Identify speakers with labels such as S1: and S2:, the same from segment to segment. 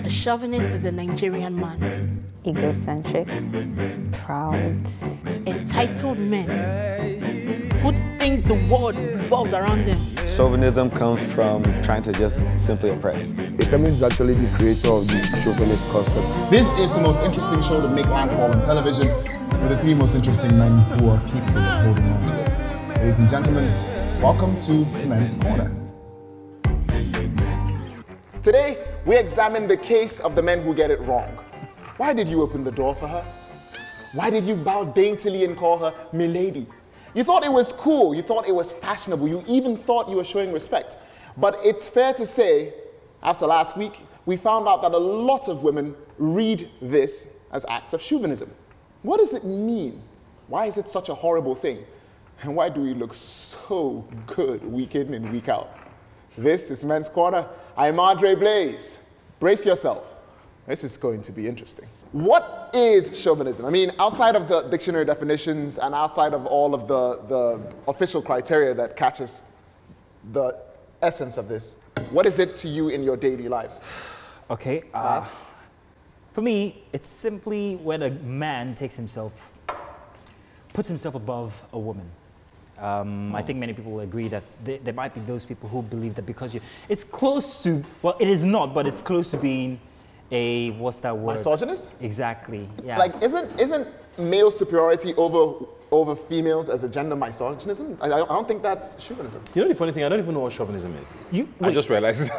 S1: A chauvinist is a Nigerian man.
S2: Egocentric, proud.
S1: Entitled men who think the world revolves around them.
S3: Chauvinism comes from trying to just simply oppress.
S4: A feminist is actually the creator of the chauvinist concept.
S5: This is the most interesting show to make landfall on television, with the three most interesting men who are capable of holding on to it. Ladies and gentlemen, welcome to Men's Corner. Today, we examine the case of the men who get it wrong. Why did you open the door for her? Why did you bow daintily and call her milady? You thought it was cool, you thought it was fashionable, you even thought you were showing respect. But it's fair to say, after last week, we found out that a lot of women read this as acts of chauvinism. What does it mean? Why is it such a horrible thing? And why do we look so good week in and week out? This is Men's Corner. I'm Andre Blaze. Brace yourself. This is going to be interesting. What is chauvinism? I mean, outside of the dictionary definitions and outside of all of the official criteria that catches the essence of this, what is it to you in your daily lives?
S6: Okay, for me, it's simply when a man puts himself above a woman. I think many people will agree that there might be those people who believe that because it's close to, well, it is not, but it's close to being a, what's that word?
S5: Misogynist?
S6: Exactly, yeah.
S5: Like, isn't male superiority over females as a gender misogynism? I don't think that's chauvinism.
S7: You know the funny thing, I don't even know what chauvinism is. I just realized it.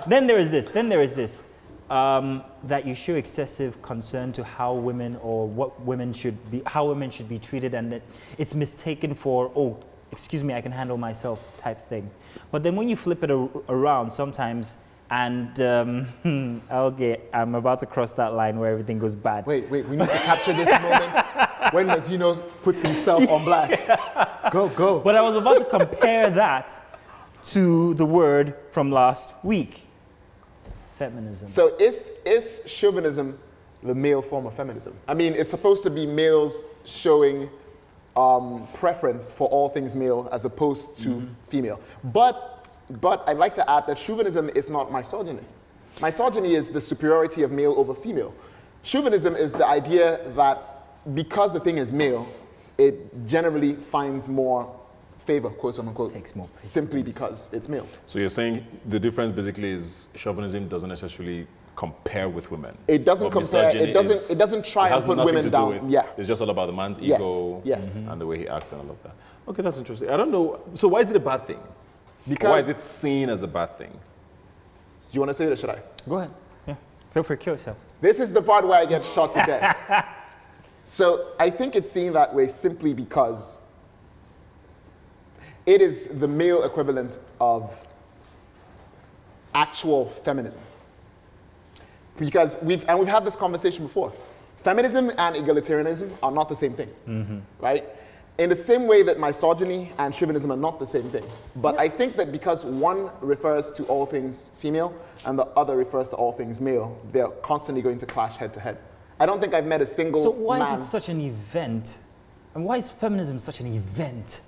S6: Then there is this. That you show excessive concern to how women or what women should be, how women should be treated, and that it's mistaken for, oh, excuse me, I can handle myself type thing. But then when you flip it around sometimes, and okay, I'm about to cross that line where everything goes bad.
S5: Wait, we need to capture this moment when Mazzino puts himself on blast. Go.
S6: But I was about to compare that to the word from last week. Feminism.
S5: So is chauvinism the male form of feminism? I mean, it's supposed to be males showing preference for all things male as opposed to female. But I'd like to add that chauvinism is not misogyny. Misogyny is the superiority of male over female. Chauvinism is the idea that because the thing is male, it generally finds more favor, quote unquote,
S6: takes more precedence.
S5: Simply because it's male.
S7: So you're saying the difference basically is chauvinism doesn't necessarily compare with women.
S5: It doesn't compare. It doesn't try and put women down. Yeah.
S7: It's just all about the man's ego.
S5: Yes.
S7: And the way he acts and all of that. Okay, that's interesting. I don't know. So why is it a bad thing?
S5: Because
S7: why is it seen as a bad thing?
S5: Do you want to say it or should I?
S6: Go ahead. Yeah. Feel free to kill yourself.
S5: This is the part where I get shot to death. So I think it's seen that way simply because it is the male equivalent of actual feminism. Because we've had this conversation before. Feminism and egalitarianism are not the same thing, right? In the same way that misogyny and chauvinism are not the same thing. But I think that because one refers to all things female and the other refers to all things male, they're constantly going to clash head to head. I don't think I've met a single
S6: So why
S5: man.
S6: is it such an event? And why is feminism such an event?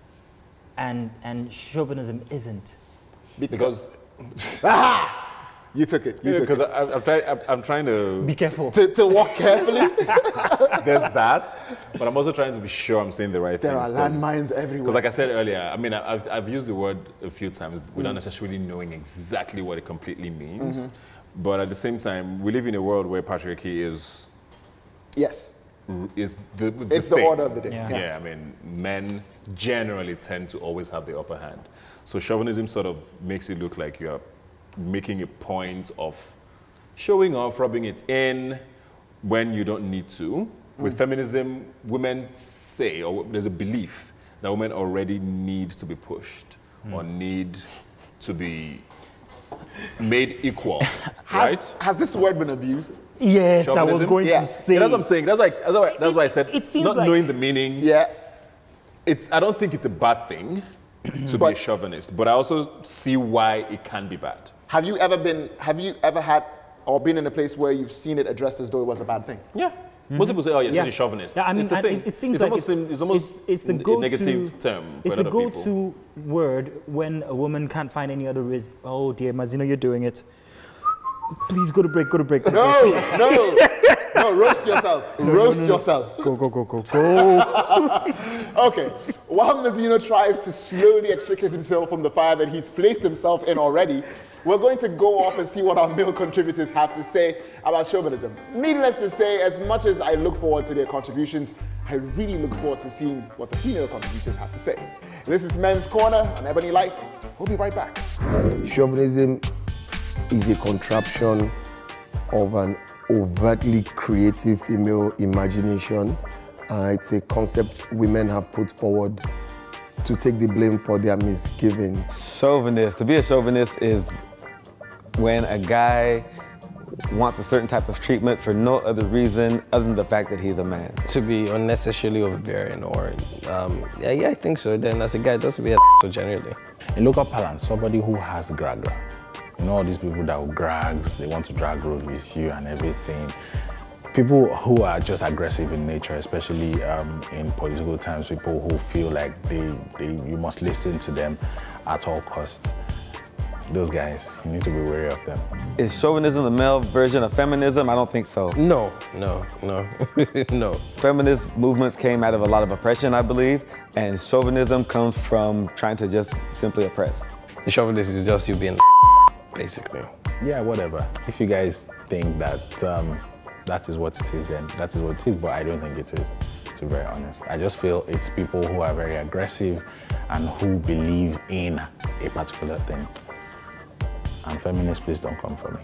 S6: And chauvinism isn't?
S5: Because you took it.
S7: Because I'm trying to
S6: be careful.
S5: To walk carefully.
S7: There's that, but I'm also trying to be sure I'm saying the right things.
S5: There are landmines everywhere.
S7: Because like I said earlier, I mean, I've used the word a few times without necessarily knowing exactly what it completely means. But at the same time, we live in a world where patriarchy is...
S5: Yes.
S7: It's
S5: the order of the day.
S7: Yeah, I mean, men generally tend to always have the upper hand. So chauvinism sort of makes it look like you're making a point of showing off, rubbing it in when you don't need to. With feminism, women say, or there's a belief that women already need to be pushed or need to be made equal, right?
S5: Has this word been abused?
S6: Yes,
S7: Chauvinism?
S6: I was going to say.
S7: Yeah, that's what I'm saying. That's why I said,
S6: it seems
S7: not
S6: like
S7: knowing the meaning.
S5: Yeah.
S7: I don't think it's a bad thing to be a chauvinist, but I also see why it can be bad.
S5: Have you ever had or been in a place where you've seen it addressed as though it was a bad thing?
S7: Yeah. Most people say, oh, yes, you're a chauvinist.
S6: Yeah, I mean,
S7: it's a thing.
S6: It seems
S7: it's
S6: like
S7: almost
S6: it's the
S7: a negative term for
S6: it's
S7: a lot
S6: the
S7: of people.
S6: go-to word when a woman can't find any other reason. Oh dear, Mazzino, you're doing it. Please go to break.
S5: No, roast yourself. Roast yourself.
S6: Go.
S5: Okay, while Mazino tries to slowly extricate himself from the fire that he's placed himself in already, we're going to go off and see what our male contributors have to say about chauvinism. Needless to say, as much as I look forward to their contributions, I really look forward to seeing what the female contributors have to say. This is Men's Corner on Ebony Life. We'll be right back.
S4: Chauvinism is a contraption of an overtly creative female imagination. It's a concept women have put forward to take the blame for their misgivings.
S3: Chauvinist. To be a chauvinist is when a guy wants a certain type of treatment for no other reason other than the fact that he's a man.
S8: To be unnecessarily overbearing or, yeah, I think so. Then as a guy, just to be a so generally.
S9: In local parlance, somebody who has gragra. You know all these people that will drags, they want to drag road with you and everything. People who are just aggressive in nature, especially in political times, people who feel like you must listen to them at all costs. Those guys, you need to be wary of them.
S3: Is chauvinism the male version of feminism? I don't think so.
S8: No. No.
S3: Feminist movements came out of a lot of oppression, I believe, and chauvinism comes from trying to just simply oppress.
S8: The chauvinist is just you being basically.
S9: Yeah, whatever. If you guys think that that is what it is, then that is what it is, but I don't think it is, to be very honest. I just feel it's people who are very aggressive and who believe in a particular thing. And feminists, please don't come for me.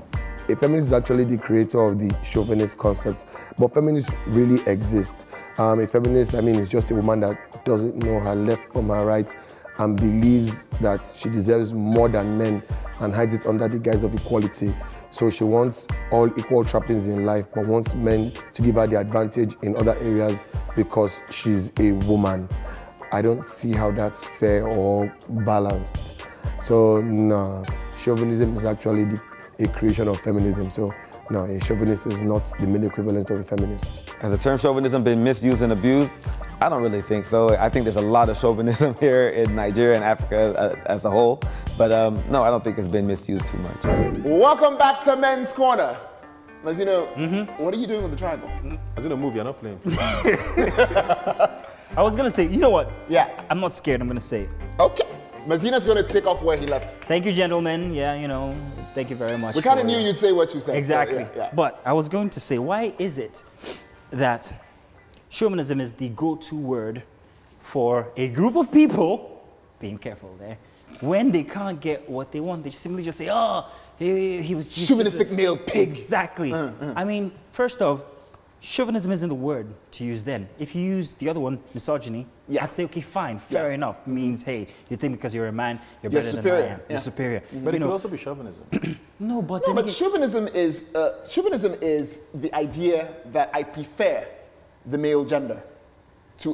S4: A feminist is actually the creator of the chauvinist concept, but feminists really exist. A feminist, is just a woman that doesn't know her left from her right and believes that she deserves more than men and hides it under the guise of equality. So she wants all equal trappings in life, but wants men to give her the advantage in other areas because she's a woman. I don't see how that's fair or balanced. So no, chauvinism is actually a creation of feminism. So no, a chauvinist is not the male equivalent of a feminist.
S3: Has the term chauvinism been misused and abused? I don't really think so. I think there's a lot of chauvinism here in Nigeria and Africa as a whole. But no, I don't think it's been misused too much.
S5: Welcome back to Men's Corner. Mazino, what are you doing with the triangle?
S7: Mazino, move, you're not playing.
S6: I was gonna say, you know what?
S5: Yeah.
S6: I'm not scared, I'm gonna say it.
S5: Okay. Mazino's going to take off where he left.
S6: Thank you, gentlemen. Yeah, thank you very much.
S5: We kind of knew you'd say what you said.
S6: Exactly.
S5: So, yeah.
S6: But I was going to say, why is it that chauvinism is the go-to word for a group of people, being careful there, when they can't get what they want, they simply just say, oh, he was just
S5: chauvinistic male pig.
S6: Exactly. First off, chauvinism isn't the word to use then. If you use the other one, misogyny, I'd say, okay, fine, fair enough. Means, hey, you think because you're a man, you're better
S5: superior.
S6: than I am. You're superior.
S7: But it could also be chauvinism.
S6: No, but
S5: chauvinism is the idea that I prefer the male gender.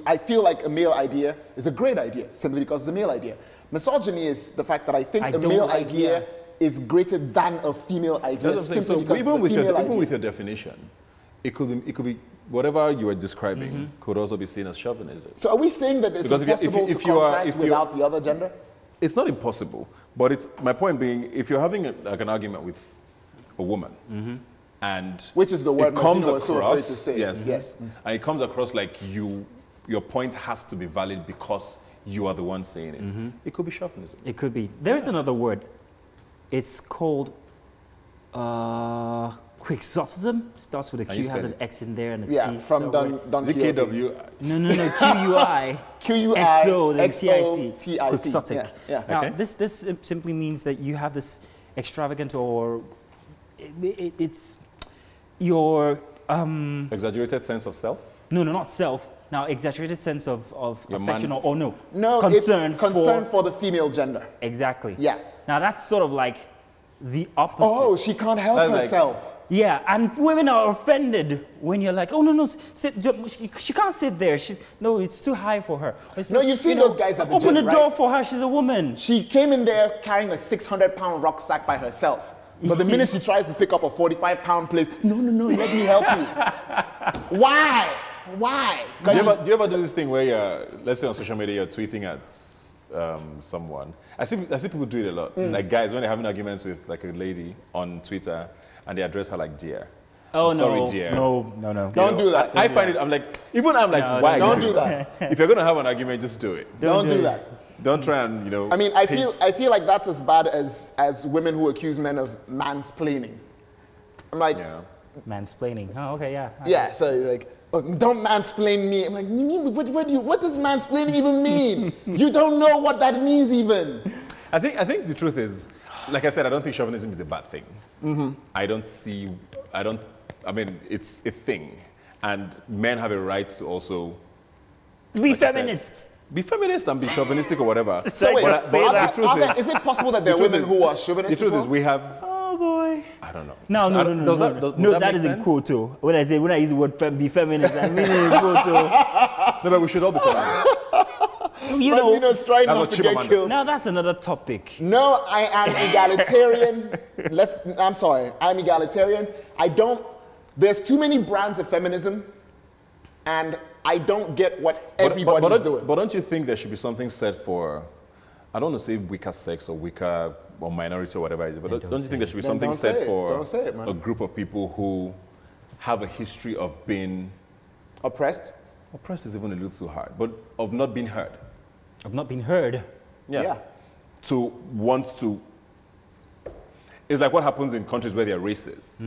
S5: I feel like a male idea is a great idea simply because it's a male idea. Misogyny is the fact that I think a male idea is greater than a female idea.
S7: So even with your definition, it could be whatever you are describing could also be seen as chauvinism.
S5: So are we saying that it's impossible to contrast without the other gender?
S7: It's not impossible, but my point being, if you're having an argument with a woman, and
S5: which is the word
S7: comes
S5: was so afraid to say.
S7: Yes. And it comes across like your point has to be valid because you are the one saying it. It could be chauvinism.
S6: It could be. There's another word. It's called quixotism. Starts with a Q, has an X in there and a T.
S5: Yeah, from Don
S7: KW.
S6: No, Q-U-I.
S5: Q-U-I,
S6: then
S5: X-O-T-I-C.
S6: Quixotic.
S5: Yeah.
S6: Now, this simply means that you have this extravagant or it's your...
S7: exaggerated sense of self?
S6: No, not self. Now, exaggerated sense of affection or no.
S5: No, concern for the female gender.
S6: Exactly.
S5: Yeah.
S6: Now, that's sort of like the opposite.
S5: Oh, she can't help herself.
S6: Yeah, and women are offended when you're like, oh, no, she can't sit there. No, it's too high for her.
S5: No, you've seen those guys at the gym,
S6: open the door for her, she's a woman.
S5: She came in there carrying a 600-pound rucksack by herself. But the minute she tries to pick up a 45-pound plate, no, let me help you. Why?
S7: Do you ever do this thing where you're, let's say on social media, you're tweeting at someone? I see people do it a lot. Like guys, when they're having arguments with like a lady on Twitter, and they address her like dear.
S6: Oh,
S7: I'm
S6: no.
S7: sorry, dear.
S6: No.
S5: Don't do that.
S7: I find it, I'm like, why?
S5: Don't do that.
S7: If you're going to have an argument, just do it.
S5: Don't do that.
S7: Don't try and,
S5: I mean, I feel like that's as bad as women who accuse men of mansplaining. I'm like,
S6: mansplaining. Oh, okay, yeah.
S5: Yeah, so like, oh, don't mansplain me. I'm like, what does mansplaining even mean? You don't know what that means even.
S7: I think the truth is, like I said, I don't think chauvinism is a bad thing. I mean, it's a thing. And men have a right to also
S6: be feminists.
S7: Be feminist and be chauvinistic or whatever.
S5: So wait, is it possible that there are women who are chauvinists?
S7: The truth is, we have.
S6: Oh boy.
S7: I don't know.
S6: No, that isn't cool too. When I use the word be feminist, I mean it's cool too.
S7: No, but we should all be feminists.
S5: Trying not to get killed.
S6: Now that's another topic.
S5: No, I am egalitarian. I'm sorry, I'm egalitarian. There's too many brands of feminism, and I don't get what everybody's doing.
S7: But don't you think there should be something said for, I don't want to say weaker sex or weaker or minority or whatever it is, but don't you think there should be something said for a group of people who have a history of being
S5: oppressed?
S7: Oppressed is even a little too hard, but of not being heard.
S6: Of not being heard?
S5: Yeah.
S7: To want to. It's like what happens in countries where there are races,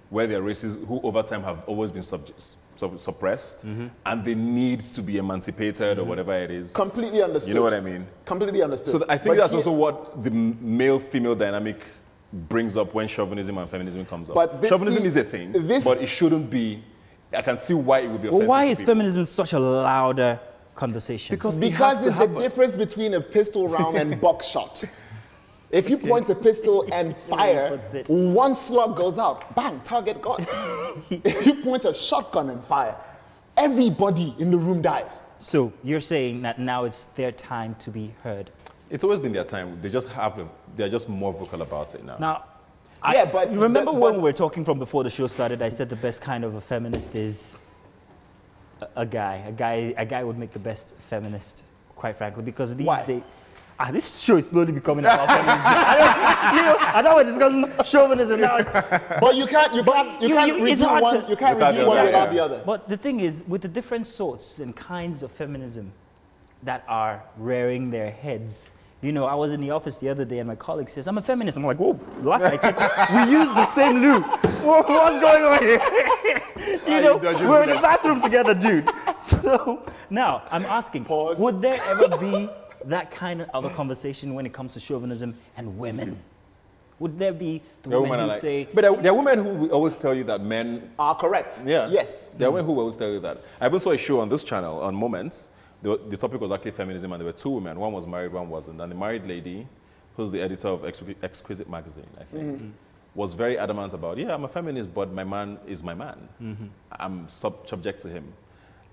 S7: where there are races who over time have always been suppressed, and they need to be emancipated or whatever it is.
S5: Completely understood.
S7: You know what I mean?
S5: Completely understood.
S7: So I think that's also what the male-female dynamic brings up when chauvinism and feminism comes up.
S5: But
S7: chauvinism is a thing, but it shouldn't be. I can see why it would be offensive.
S6: Why is feminism such a louder conversation?
S5: Because it's the difference between a pistol round and buckshot. If you point a pistol and fire, one slug goes out. Bang, target gone. If you point a shotgun and fire, everybody in the room dies.
S6: So you're saying that now it's their time to be heard?
S7: It's always been their time. They're just more vocal about it now.
S6: Now,
S5: but
S6: remember when we were talking from before the show started, I said the best kind of a feminist is a guy would make the best feminist, quite frankly, because these days, this show is slowly becoming about feminism. I know we're discussing chauvinism now.
S5: But you can't review one without the other.
S6: But the thing is, with the different sorts and kinds of feminism that are rearing their heads, I was in the office the other day and my colleague says, I'm a feminist. I'm like, whoa, last I checked, we used the same loo. What's going on here? We're in the bathroom together, dude. So now I'm asking, would there ever be that kind of a conversation when it comes to chauvinism and women? Would there be the women who say...
S7: But there are women who will always tell you that men...
S5: are correct.
S7: Yeah.
S5: Yes.
S7: There are women who will always tell you that. I even saw a show on this channel, on Moments. The topic was actually feminism, and there were two women. One was married, one wasn't. And the married lady, who's the editor of Exquisite magazine, I think, was very adamant about, I'm a feminist, but my man is my man. I'm subject to him.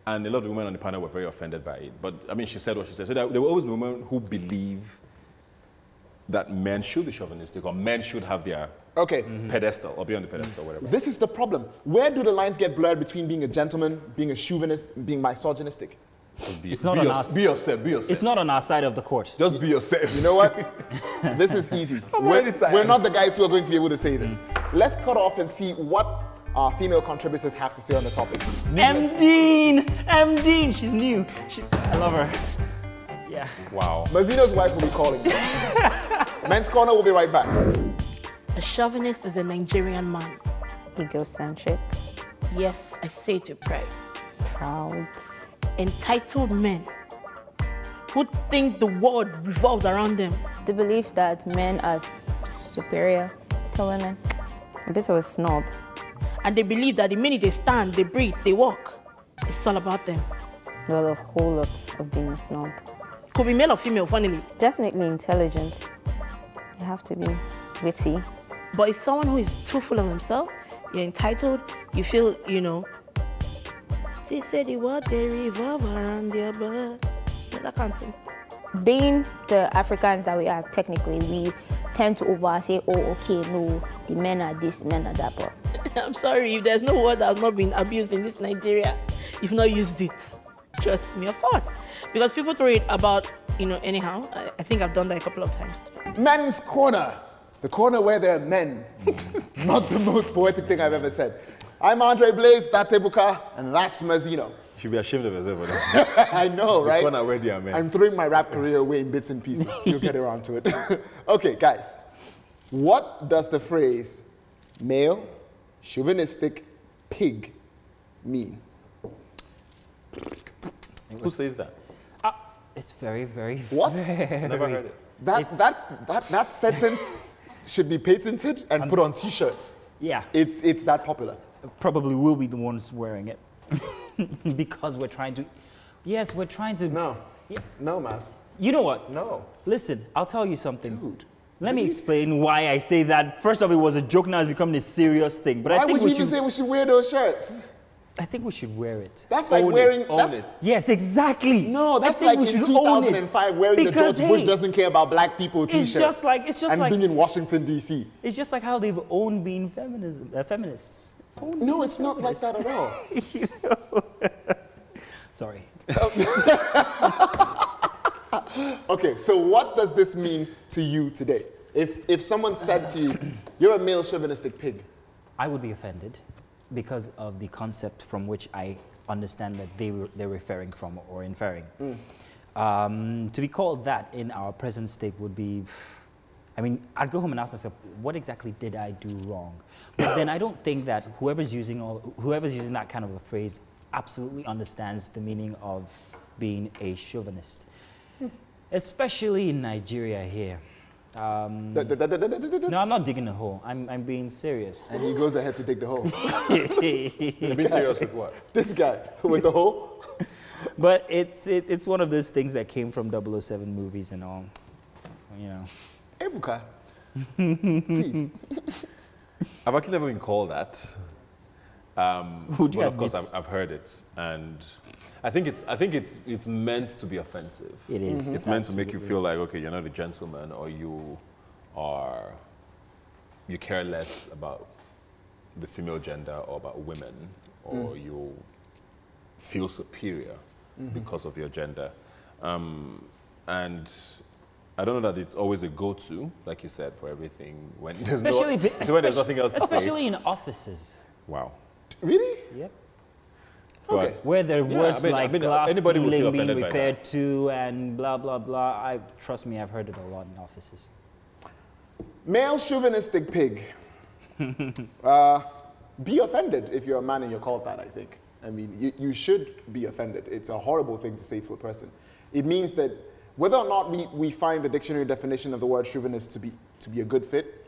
S7: And a lot of the women on the panel were very offended by it. But, I mean, she said what she said. So there were always women who believe that men should be chauvinistic or men should have their pedestal or be on the pedestal, whatever.
S5: This is the problem. Where do the lines get blurred between being a gentleman, being a chauvinist, and being misogynistic?
S7: Be yourself.
S6: It's not on our side of the court.
S7: Just be yourself.
S5: You know what? This is easy. We're not the guys who are going to be able to say this. Let's cut off and see what our female contributors have to say on the topic.
S6: M. Dean, she's new. I love her. Yeah.
S7: Wow.
S5: Mazino's wife will be calling. Men's Corner will be right back.
S1: A chauvinist is a Nigerian man.
S2: Egocentric.
S1: Yes, I say it with pride.
S2: Proud.
S1: Entitled men who think the world revolves around them.
S2: The belief that men are superior to women. A bit of a snob.
S1: And they believe that the minute they stand, they breathe, they walk, it's all about them.
S2: Well, a whole lot of being a snob.
S1: Could be male or female, funnily.
S2: Definitely intelligent. You have to be witty.
S1: But if someone who is too full of himself, you're entitled, you feel, they say the world, they revolve around their bird. That kind of thing.
S2: Being the Africans that we are, technically, we tend to oversay, no, the men are this, men are that. But
S1: I'm sorry, if there's no word that has not been abused in this Nigeria, you've not used it. Trust me, of course. Because people throw it about, anyhow. I think I've done that a couple of times.
S5: Men's Corner. The corner where there are men. Not the most poetic thing I've ever said. I'm Andre Blaze, that's Ebuka, and that's Mazino.
S7: You should be ashamed of yourself.
S5: I know, right?
S7: The corner where there are men.
S5: I'm throwing my rap career away in bits and pieces. You'll get around to it. Okay, guys. What does the phrase male, chauvinistic, pig mean?
S7: Who says that?
S6: It's very, very,
S5: What?
S7: Never heard it.
S5: That sentence should be patented and put on t-shirts.
S6: Yeah.
S5: It's that popular.
S6: Probably will be the ones wearing it. Because we're trying to, yes, we're trying to.
S5: No.
S6: Yeah.
S5: No, Maz.
S6: You know what?
S5: No.
S6: Listen, I'll tell you something.
S5: Dude.
S6: Let me explain why I say that. First off, it was a joke, now it's becoming a serious thing. But
S5: Why
S6: I think
S5: would you even say we should wear those shirts?
S6: I think we should wear it.
S5: That's like wearing...
S7: Own it.
S6: Yes, exactly.
S5: No, that's
S6: I think
S5: like
S6: we
S5: in
S6: should own it.
S5: 2005 wearing
S6: Because,
S5: the George Bush
S6: hey,
S5: doesn't care about black people t-shirt.
S6: it's just
S5: and
S6: like
S5: being in Washington, D.C.
S6: It's just like how they've owned being feminists.
S5: No, it's not like that at all.
S6: You know? Sorry.
S5: Okay, so what does this mean to you today? If someone said to you, you're a male chauvinistic pig.
S6: I would be offended because of the concept from which I understand that they're referring from or inferring. To be called that in our present state would be, I mean, I'd go home and ask myself, what exactly did I do wrong? But then I don't think that whoever's using that kind of a phrase absolutely understands the meaning of being a chauvinist, especially in Nigeria here. No, I'm not digging a hole. I'm being serious.
S5: And he goes ahead to dig the hole.
S7: Be serious with what?
S5: This guy with the hole?
S6: But it's one of those things that came from 007 movies and all, you know.
S5: Ebuka, please.
S7: I've actually never been called that.
S6: Would you
S7: but
S6: have
S7: of course,
S6: bits?
S7: I've heard it, and I think it's meant to be offensive.
S6: It is.
S7: It's meant to make you feel like, okay, you're not a gentleman, or you care less about the female gender or about women, or you feel superior because of your gender. And I don't know that it's always a go-to, like you said, for everything when there's when there's nothing else to say.
S6: Especially in offices.
S7: Wow.
S5: Really?
S6: Yep.
S5: Okay.
S6: Where there are words like glass
S7: anybody would feel
S6: ceiling being
S7: offended by
S6: repaired to and blah, blah, blah. Trust me, I've heard it a lot in offices.
S5: Male chauvinistic pig. Be offended if you're a man and you're called that, I think. I mean, you should be offended. It's a horrible thing to say to a person. It means that whether or not we find the dictionary definition of the word chauvinist to be a good fit,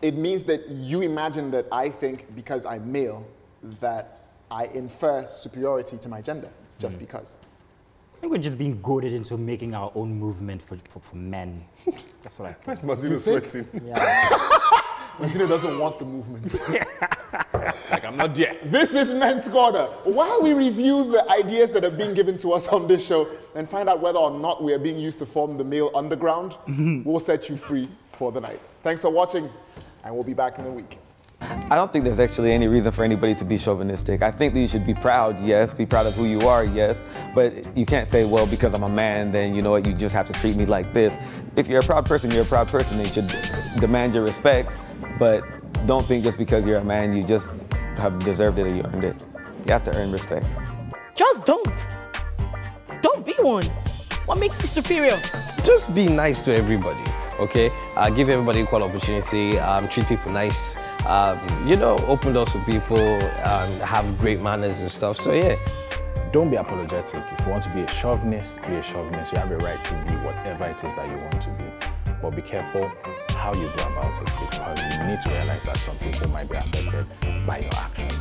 S5: it means that you imagine that I think because I'm male that I infer superiority to my gender, just because.
S6: I think we're just being goaded into making our own movement for men. That's what I think.
S7: Where's Mazino sweating?
S6: Yeah.
S5: Mazino doesn't want the movement.
S7: Like, I'm not there.
S5: This is Men's Corner. While we review the ideas that are being given to us on this show and find out whether or not we are being used to form the male underground, we'll set you free for the night. Thanks for watching, and we'll be back in a week.
S3: I don't think there's actually any reason for anybody to be chauvinistic. I think that you should be proud, yes, be proud of who you are, yes, but you can't say, well, because I'm a man, then you know what, you just have to treat me like this. If you're a proud person, you're a proud person, and you should demand your respect, but don't think just because you're a man, you just have deserved it or you earned it. You have to earn respect.
S1: Just don't. Don't be one. What makes you superior?
S8: Just be nice to everybody, okay? Give everybody equal opportunity, treat people nice, you know, open doors for people, have great manners and stuff, so yeah.
S9: Don't be apologetic. If you want to be a chauvinist, be a chauvinist. You have a right to be whatever it is that you want to be. But be careful how you go about it, because you need to realize that some people might be affected by your actions.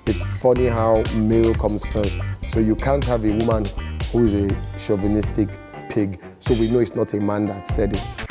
S4: It's funny how male comes first. So you can't have a woman who is a chauvinistic pig, so we know it's not a man that said it.